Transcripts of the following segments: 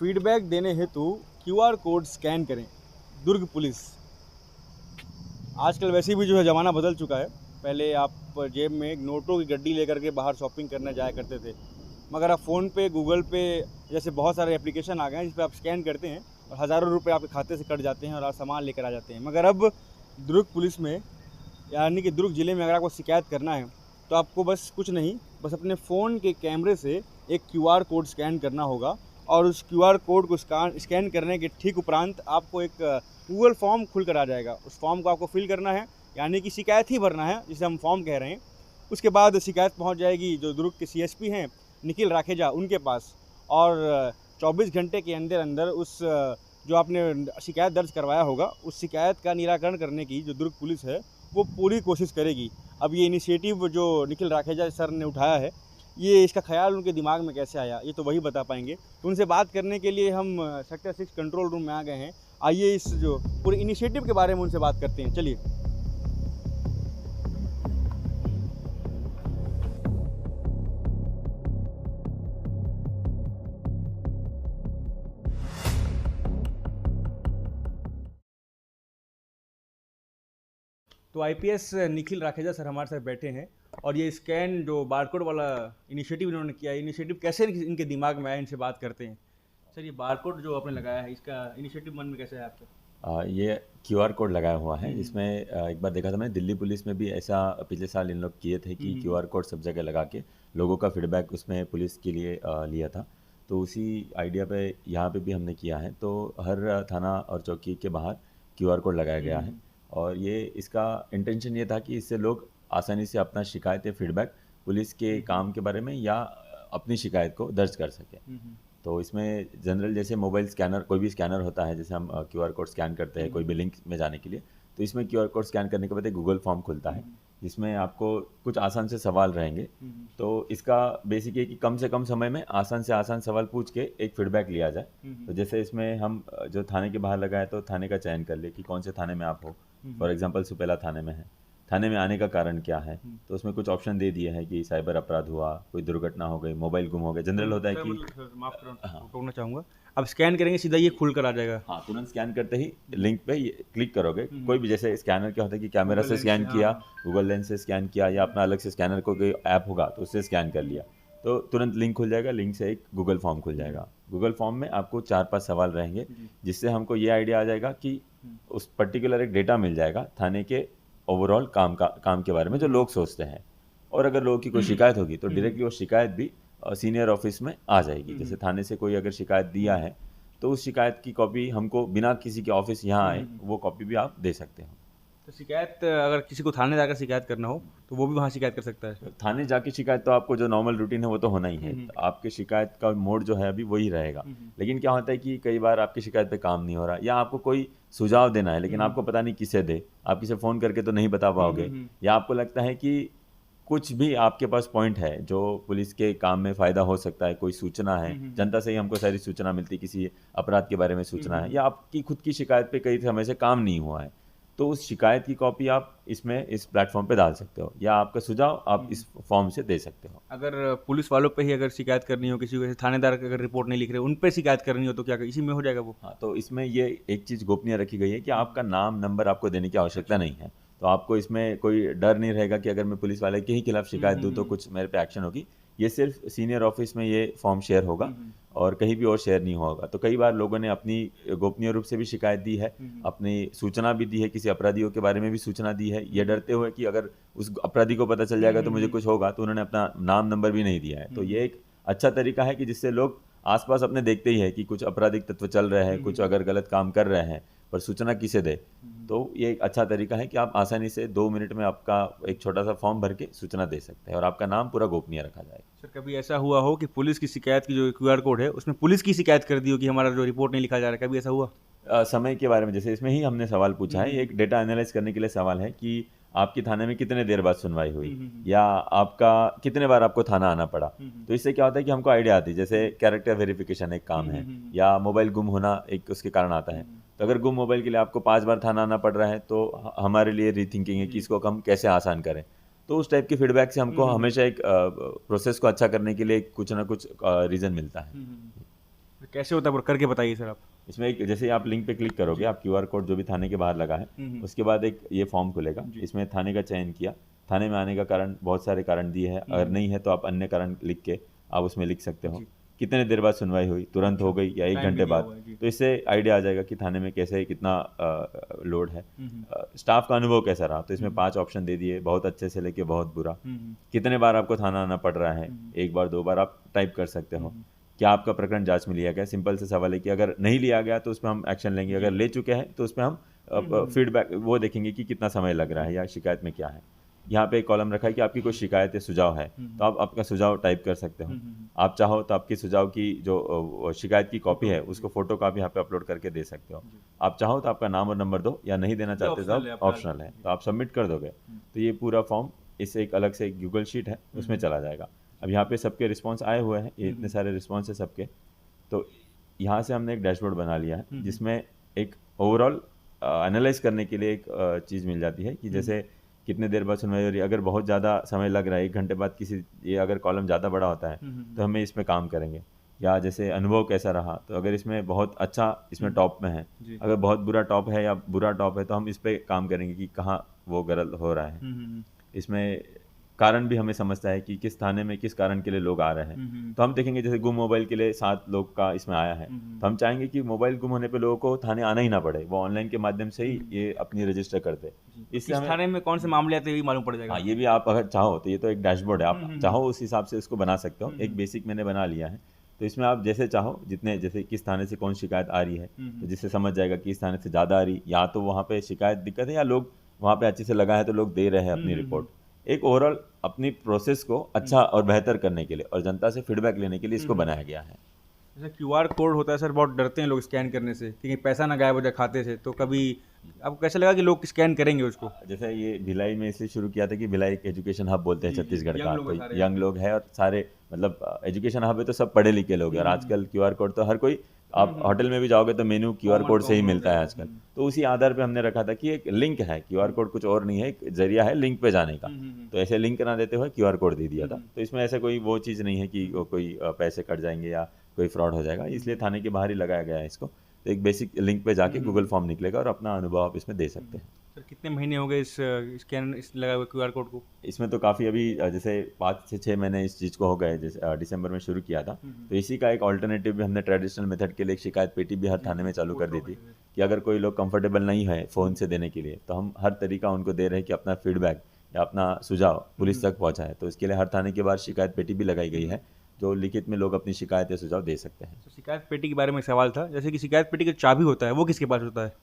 Feedback देने हेतु QR code scan करें। दुर्ग पुलिस। आजकल वैसे भी जो है ज़माना बदल चुका है। पहले आप जेब में एक नोटों की गड्डी लेकर के बाहर शॉपिंग करने जाया करते थे, मगर अब फ़ोन पे, गूगल पे जैसे बहुत सारे एप्लीकेशन आ गए हैं जिस पे आप स्कैन करते हैं और हज़ारों रुपए आपके खाते से कट जाते हैं और आप सामान लेकर आ जाते हैं। मगर अब दुर्ग पुलिस में, यानी कि दुर्ग ज़िले में अगर आपको शिकायत करना है तो आपको बस कुछ नहीं, बस अपने फ़ोन के कैमरे से एक क्यूआर कोड स्कैन करना होगा और उस क्यूआर कोड को स्कैन करने के ठीक उपरांत आपको एक गूगल फॉर्म खुल कर आ जाएगा। उस फॉर्म को आपको फिल करना है, यानी कि शिकायत ही भरना है, जिसे हम फॉर्म कह रहे हैं। उसके बाद शिकायत पहुंच जाएगी जो दुर्ग के सीएसपी हैं निखिल राखेजा, उनके पास, और 24 घंटे के अंदर अंदर उस जो आपने शिकायत दर्ज करवाया होगा उस शिकायत का निराकरण करने की जो दुर्ग पुलिस है वो पूरी कोशिश करेगी। अब ये इनिशिएटिव जो निखिल राखेजा सर ने उठाया है, ये इसका ख्याल उनके दिमाग में कैसे आया ये तो वही बता पाएंगे। तो उनसे बात करने के लिए हम सेक्टर 6 कंट्रोल रूम में आ गए हैं। आइए इस जो पूरे इनिशिएटिव के बारे में उनसे बात करते हैं, चलिए। तो आईपीएस निखिल राखेजा सर हमारे साथ बैठे हैं और ये स्कैन जो बारकोड वाला इनिशिएटिव इन्होंने किया, इनिशिएटिव कैसे इनके दिमाग में आया, इनसे बात करते हैं। सर, ये बारकोड जो आपने लगाया है, इसका इनिशिएटिव मन में कैसे है आपका? ये क्यूआर कोड लगाया हुआ है। हम्म। इसमें एक बार देखा था मैंने, दिल्ली पुलिस में भी ऐसा पिछले साल इन लोग किए थे कि क्यूआर कोड सब जगह लगा के लोगों का फीडबैक उसमें पुलिस के लिए लिया था। तो उसी आइडिया पे यहाँ पे भी हमने किया है। तो हर थाना और चौकी के बाहर क्यूआर कोड लगाया गया है और ये इसका इंटेंशन ये था कि इससे लोग आसानी से अपना शिकायत या फीडबैक पुलिस के काम के बारे में या अपनी शिकायत को दर्ज कर सकें। तो इसमें जनरल जैसे मोबाइल स्कैनर, कोई भी स्कैनर होता है, जैसे हम क्यूआर कोड स्कैन करते हैं कोई भी लिंक में जाने के लिए, तो इसमें क्यूआर कोड स्कैन करने के बाद एक गूगल फॉर्म खुलता है जिसमें आपको कुछ आसान से सवाल रहेंगे। तो इसका बेसिक है कि कम से कम समय में आसान से आसान सवाल पूछ के एक फीडबैक लिया जाए। तो जैसे इसमें हम जो थाने के बाहर लगाए तो थाने का चयन कर ले कि कौन से थाने में आप हो। फॉर एग्जांपल सुपेला थाने में है, थाने में आने का कारण क्या है, तो उसमें कुछ ऑप्शन दे दिए हैं कि साइबर अपराध हुआ, कोई दुर्घटना हो गई, मोबाइल गुम हो गया। जनरल होता है कि माफ करना चाहूँगा, अब स्कैन करेंगे सीधा ये खुल कर आ जाएगा। हाँ, तुरंत स्कैन करते ही लिंक पे क्लिक करोगे। कोई भी जैसे स्कैनर क्या होता है कि कैमरा से स्कैन किया, गूगल लेंस से स्कैन किया, या अपना अलग से स्कैनर को कोई ऐप होगा तो उससे स्कैन कर लिया, तो तुरंत लिंक खुल जाएगा। लिंक से एक गूगल फॉर्म खुल जाएगा। गूगल फॉर्म में आपको 4-5 सवाल रहेंगे जिससे हमको ये आइडिया आ जाएगा कि उस पर्टिकुलर एक डेटा मिल जाएगा थाने के ओवरऑल काम के बारे में जो लोग सोचते हैं। और अगर लोगों की कोई शिकायत होगी तो डायरेक्टली वो शिकायत भी सीनियर ऑफिस में आ जाएगी। जैसे थाने से कोई अगर शिकायत दिया है तो उस शिकायत की कॉपी हमको बिना किसी के ऑफिस यहाँ आए वो कॉपी भी आप दे सकते हो। तो शिकायत अगर किसी को थाने जाकर शिकायत करना हो तो वो भी वहाँ शिकायत कर सकता है? थाने जाके शिकायत तो आपको जो नॉर्मल रूटीन है वो तो होना ही है। तो आपके शिकायत का मोड जो है अभी वही रहेगा। लेकिन क्या होता है कि कई बार आपकी शिकायत पे काम नहीं हो रहा, या आपको कोई सुझाव देना है लेकिन आपको पता नहीं किसे दे, आप किसे फ़ोन करके तो नहीं बता पाओगे, या आपको लगता है कि कुछ भी आपके पास पॉइंट है जो पुलिस के काम में फ़ायदा हो सकता है, कोई सूचना है, जनता से ही हमको सारी सूचना मिलती है, किसी अपराध के बारे में सूचना है, या आपकी खुद की शिकायत पे कई समय से काम नहीं हुआ है, तो उस शिकायत की कॉपी आप इसमें इस प्लेटफॉर्म पे डाल सकते हो, या आपका सुझाव आप इस फॉर्म से दे सकते हो। अगर पुलिस वालों पे ही अगर शिकायत करनी हो, किसी को जैसे थानेदार अगर रिपोर्ट नहीं लिख रहे उन पे शिकायत करनी हो तो क्या इसी में हो जाएगा वो? हाँ, तो इसमें ये एक चीज़ गोपनीय रखी गई है कि आपका नाम नंबर आपको देने की आवश्यकता नहीं है। तो आपको इसमें कोई डर नहीं रहेगा कि अगर मैं पुलिस वाले के ही खिलाफ शिकायत दूँ तो कुछ मेरे पे एक्शन होगी। ये सिर्फ सीनियर ऑफिस में ये फॉर्म शेयर होगा और कहीं भी और शेयर नहीं होगा। तो कई बार लोगों ने अपनी गोपनीय रूप से भी शिकायत दी है, अपनी सूचना भी दी है, किसी अपराधियों के बारे में भी सूचना दी है, ये डरते हुए कि अगर उस अपराधी को पता चल जाएगा तो मुझे कुछ होगा, तो उन्होंने अपना नाम नंबर भी नहीं दिया है। तो ये एक अच्छा तरीका है कि जिससे लोग आसपास अपने देखते ही है कि कुछ आपराधिक तत्व चल रहे हैं, कुछ अगर गलत काम कर रहे हैं, पर सूचना किसे दे। तो ये एक अच्छा तरीका है कि आप आसानी से 2 मिनट में आपका एक छोटा सा फॉर्म भर के सूचना दे सकते हैं और आपका नाम पूरा गोपनीय रखा जाएगा। सर, कभी ऐसा हुआ हो कि पुलिस की शिकायत की जो क्यूआर कोड है उसमें पुलिस की शिकायत कर दी हो कि हमारा जो रिपोर्ट नहीं लिखा जा रहा है, कभी ऐसा हुआ? समय के बारे में जैसे इसमें ही हमने सवाल पूछा है, एक डेटा एनालाइज करने के लिए सवाल है कि आपकी थाने में कितने देर बाद सुनवाई हुई, या आपका कितने बार आपको थाना आना पड़ा। तो इससे क्या होता है कि हमको आइडिया आती है, जैसे कैरेक्टर वेरिफिकेशन एक काम है, या मोबाइल गुम होना एक उसके कारण आता है। तो अगर गुम मोबाइल के लिए आपको 5 बार थाना आना पड़ रहा है तो हमारे लिए रीथिंकिंग है कि इसको हम कैसे आसान करें। तो उस टाइप के फीडबैक से हमको हमेशा एक प्रोसेस को अच्छा करने के लिए कुछ ना कुछ रीज़न मिलता है। कैसे होता है करके बताइए सर आप। इसमें एक जैसे आप लिंक पे क्लिक करोगे, आप क्यूआर कोड जो भी थाने के बाहर लगा है, उसके बाद एक ये फॉर्म खुलेगा। इसमें थाने का चयन किया, थाने में आने का कारण बहुत सारे कारण दिए हैं, अगर नहीं है तो आप अन्य कारण लिख के आप उसमें लिख सकते हो। कितने देर बाद सुनवाई हुई, तुरंत हो गई या 1 घंटे बाद, तो इससे आइडिया आ जाएगा कि थाने में कैसे कितना लोड है। स्टाफ का अनुभव कैसा रहा, तो इसमें 5 ऑप्शन दे दिए, बहुत अच्छे से लेके बहुत बुरा। कितने बार आपको थाना आना पड़ रहा है, 1 बार 2 बार आप टाइप कर सकते हो। क्या आपका प्रकरण जांच में लिया गया, सिंपल से सवाल है कि अगर नहीं लिया गया तो उस पर हम एक्शन लेंगे, अगर ले चुके हैं तो उस पर हम फीडबैक वो देखेंगे कि कितना समय लग रहा है या शिकायत में क्या है। यहाँ पे एक कॉलम रखा है कि आपकी कोई शिकायत या सुझाव है, तो आप आपका सुझाव टाइप कर सकते हो। आप चाहो तो आपकी सुझाव की जो शिकायत की कॉपी है उसको फोटो कॉपी यहाँ पे अपलोड करके दे सकते हो। आप चाहो तो आपका नाम और नंबर दो, या नहीं देना चाहते तो ऑप्शनल है, तो आप सबमिट कर दोगे तो ये पूरा फॉर्म इससे एक अलग से एक गूगल शीट है उसमें चला जाएगा। अब यहाँ पे सबके रिस्पॉन्स आए हुए हैं, ये इतने सारे रिस्पॉन्स है सबके, तो यहाँ से हमने एक डैशबोर्ड बना लिया है जिसमें एक ओवरऑल एनालाइज करने के लिए एक चीज़ मिल जाती है कि जैसे कितने देर बाद सुनवाई हो रही है। अगर बहुत ज़्यादा समय लग रहा है, 1 घंटे बाद किसी, ये अगर कॉलम ज़्यादा बड़ा होता है तो हमें इसमें काम करेंगे। या जैसे अनुभव कैसा रहा, तो अगर इसमें बहुत अच्छा इसमें टॉप में है, अगर बहुत बुरा टॉप है या बुरा टॉप है तो हम इस पर काम करेंगे कि कहाँ वो गलत हो रहा है। इसमें कारण भी हमें समझता है कि किस थाने में किस कारण के लिए लोग आ रहे हैं, तो हम देखेंगे जैसे गुम मोबाइल के लिए 7 लोग का इसमें आया है, तो हम चाहेंगे कि मोबाइल गुम होने पे लोगों को थाने आना ही ना पड़े, वो ऑनलाइन के माध्यम से ही ये अपनी रजिस्टर करते। इससे थाने में कौन से मामले आते हैं ये भी मालूम पड़ जाएगा। हाँ, ये भी आप अगर चाहो तो ये तो एक डैशबोर्ड है, आप चाहो उस हिसाब से इसको बना सकते हो। एक बेसिक मैंने बना लिया है, तो इसमें आप जैसे चाहो जितने, जैसे किस थाने से कौन शिकायत आ रही है, तो जिससे समझ जाएगा कि इस थाने से ज़्यादा आ रही, या तो वहाँ पे शिकायत दिक्कत है या लोग वहाँ पे अच्छे से लगा है तो लोग दे रहे हैं अपनी रिपोर्ट। एक ओवरऑल अपनी प्रोसेस को अच्छा और बेहतर करने के लिए और जनता से फीडबैक लेने के लिए इसको बनाया गया है। जैसे क्यूआर कोड होता है सर, बहुत डरते हैं लोग स्कैन करने से कि कहीं पैसा ना गायब हो जाए खाते से, तो कभी आपको कैसे लगा कि लोग स्कैन करेंगे उसको? जैसे ये भिलाई में इसलिए शुरू किया था कि भिलाई एक एजुकेशन हब बोलते हैं छत्तीसगढ़ का, तो यंग लोग है और सारे मतलब एजुकेशन हब है तो सब पढ़े लिखे लोग हैं, और आजकल क्यूआर कोड तो हर कोई, आप होटल में भी जाओगे तो मेन्यू क्यूआर कोड से ही मिलता है आजकल, तो उसी आधार पे हमने रखा था कि एक लिंक है, क्यूआर कोड कुछ और नहीं है, एक जरिया है लिंक पे जाने का, तो ऐसे लिंक ना देते हुए क्यूआर कोड दे दिया था। तो इसमें ऐसा कोई वो चीज़ नहीं है कि कोई पैसे कट जाएंगे या कोई फ्रॉड हो जाएगा, इसलिए थाने के बाहर ही लगाया गया है इसको। तो एक बेसिक लिंक पे जाके गूगल फॉर्म निकलेगा और अपना अनुभव आप इसमें दे सकते हैं। सर कितने महीने हो गए इस स्कैन इस लगा हुए क्यूआर कोड को? इसमें तो काफ़ी अभी जैसे 5 से 6 महीने इस चीज़ को हो गए, जैसे दिसंबर में शुरू किया था, तो इसी का एक ऑल्टरनेटिव भी हमने ट्रेडिशनल मेथड के लिए एक शिकायत पेटी भी हर थाने में चालू कर दी थी कि अगर कोई लोग कंफर्टेबल नहीं है फ़ोन से देने के लिए, तो हम हर तरीका उनको दे रहे हैं कि अपना फीडबैक या अपना सुझाव पुलिस तक पहुँचाए। तो इसके लिए हर थाने के बाहर शिकायत पेटी भी लगाई गई है, जो लिखित में लोग अपनी शिकायत या सुझाव दे सकते हैं। तो शिकायत पेटी के बारे में एक सवाल था, जैसे कि शिकायत पेटी का चाबी होता है वो किसके पास होता है?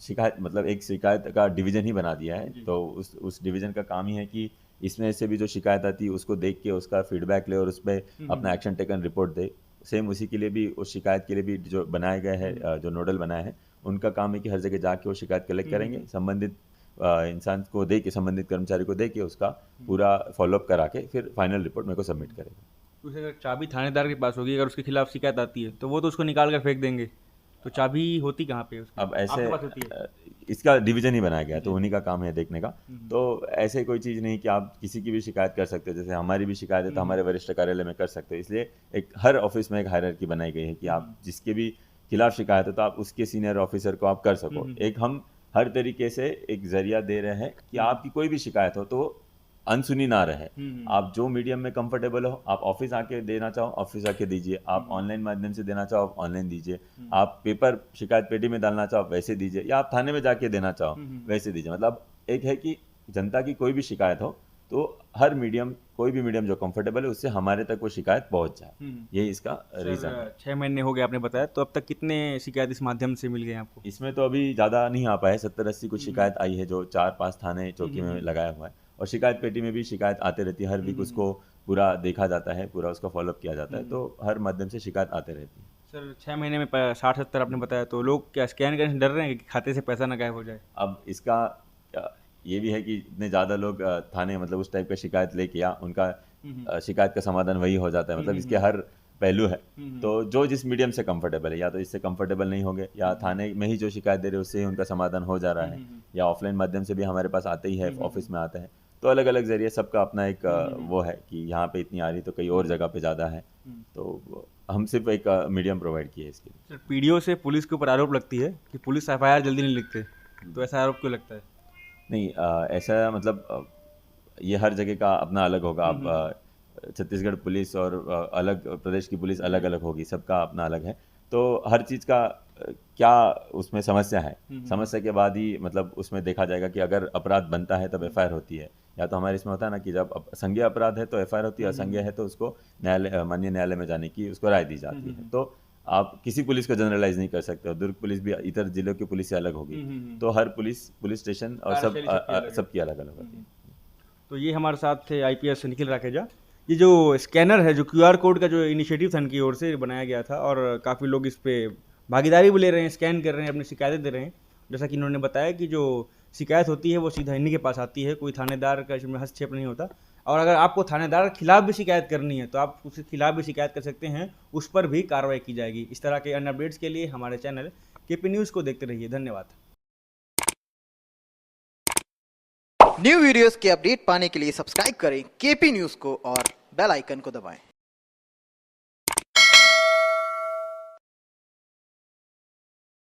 शिकायत मतलब एक शिकायत का डिवीज़न ही बना दिया है, तो उस डिवीज़न का काम ही है कि इसमें से भी जो शिकायत आती है उसको देख के उसका फीडबैक ले और उस पर अपना एक्शन टेकन रिपोर्ट दे। सेम उसी के लिए भी, उस शिकायत के लिए भी जो बनाए गए हैं, जो नोडल बनाए हैं, उनका काम है कि हर जगह जाके वो शिकायत कलेक्ट करेंगे, संबंधित इंसान को दे के, संबंधित कर्मचारी को दे के उसका पूरा फॉलोअप करा के फिर फाइनल रिपोर्ट मेरे को सबमिट करेगा। तो अगर चाबी थानेदार के पास होगी, अगर उसके खिलाफ शिकायत आती है तो वो तो उसको निकाल कर फेंक देंगे, तो चाबी होती कहाँ पे उसकी? अब ऐसे आपके पास होती है? इसका डिवीजन ही बनाया गया, तो उन्हीं का काम है देखने का। तो ऐसे कोई चीज़ नहीं कि आप किसी की भी शिकायत कर सकते हो, जैसे हमारी भी शिकायत है तो हमारे वरिष्ठ कार्यालय में कर सकते हो। इसलिए एक हर ऑफिस में एक हायरार्की बनाई गई है कि आप जिसके भी खिलाफ शिकायत है तो आप उसके सीनियर ऑफिसर को आप कर सको। एक हम हर तरीके से एक जरिया दे रहे हैं कि आपकी कोई भी शिकायत हो तो अनसुनी ना रहे। आप जो मीडियम में कंफर्टेबल हो, आप ऑफिस आके देना चाहो ऑफिस आके दीजिए, आप ऑनलाइन माध्यम से देना चाहो आप ऑनलाइन दीजिए, आप पेपर शिकायत पेटी में डालना चाहो वैसे दीजिए, या आप थाने में जाके देना चाहो वैसे दीजिए। मतलब एक है कि जनता की कोई भी शिकायत हो तो हर मीडियम, कोई भी मीडियम जो कंफर्टेबल है उससे हमारे तक वो शिकायत पहुंच जाए, यही इसका रीज़न है। 6 महीने हो गए आपने बताया, तो अब तक कितने शिकायत इस माध्यम से मिल गए आपको? इसमें तो अभी ज़्यादा नहीं आ पाए, 70-80 कुछ शिकायत आई है जो 4-5 थाने चौकी में लगाया हुआ है, और शिकायत पेटी में भी शिकायत आते रहती है, हर वीक उसको पूरा देखा जाता है, पूरा उसका फॉलोअप किया जाता है, तो हर माध्यम से शिकायत आते रहती है। सर 6 महीने में 60-70 आपने बताया, तो लोग क्या स्कैन करने से डर रहे हैं कि खाते से पैसा ना गायब हो जाए? अब इसका ये भी है कि इतने ज़्यादा लोग थाने मतलब उस टाइप का शिकायत लेके या उनका शिकायत का समाधान वही हो जाता है, मतलब इसके हर पहलू है। तो जो जिस मीडियम से कंफर्टेबल है, या तो इससे कंफर्टेबल नहीं होंगे, या थाने में ही जो शिकायत दे रहे हैं उससे ही उनका समाधान हो जा रहा है, या ऑफलाइन माध्यम से भी हमारे पास आते ही है, ऑफिस में आता है। तो अलग अलग जरिए सबका अपना एक वो है कि यहाँ पे इतनी आ रही तो कई और जगह पे ज़्यादा है, तो हम सिर्फ एक मीडियम प्रोवाइड किए इसके लिए। सर, पीडीओ से पुलिस के ऊपर आरोप लगती है कि पुलिस एफआईआर जल्दी नहीं लिखते, तो ऐसा आरोप क्यों लगता है? नहीं, ऐसा मतलब ये हर जगह का अपना अलग होगा। आप छत्तीसगढ़ पुलिस और अलग प्रदेश की पुलिस अलग अलग होगी, सबका अपना अलग है। तो हर चीज़ का क्या उसमें समस्या है, समस्या के बाद ही मतलब उसमें देखा जाएगा कि अगर अपराध बनता है तब एफआईआर होती है, या तो हमारे इसमें होता है ना कि जब संज्ञेय अपराध है तो एफआईआर होती है, असंज्ञेय है तो उसको न्यायालय माननीय न्यायालय में जाने की उसको राय दी जाती है। तो आप किसी पुलिस को जनरलाइज नहीं कर सकते हो। दुर्ग पुलिस भी इतर जिलों की पुलिस से अलग होगी, तो हर पुलिस स्टेशन और सबकी अलग अलग होती है। तो ये हमारे साथ थे आईपीएस निखिल राकेजा। ये जो स्कैनर है, जो क्यूआर कोड का जो इनिशिएटिव था इनकी ओर से बनाया गया था, और काफ़ी लोग इस पे भागीदारी भी ले रहे हैं, स्कैन कर रहे हैं, अपनी शिकायतें दे रहे हैं। जैसा कि इन्होंने बताया कि जो शिकायत होती है वो सीधा इन्हीं के पास आती है, कोई थानेदार का इसमें हस्तक्षेप नहीं होता। और अगर आपको थानेदार के खिलाफ भी शिकायत करनी है तो आप उसके खिलाफ भी शिकायत कर सकते हैं, उस पर भी कार्रवाई की जाएगी। इस तरह के अन्य अपडेट्स के लिए हमारे चैनल केपी न्यूज़ को देखते रहिए। धन्यवाद। न्यू वीडियोस के अपडेट पाने के लिए सब्सक्राइब करें केपी न्यूज़ को और बेल आइकन को दबाएं।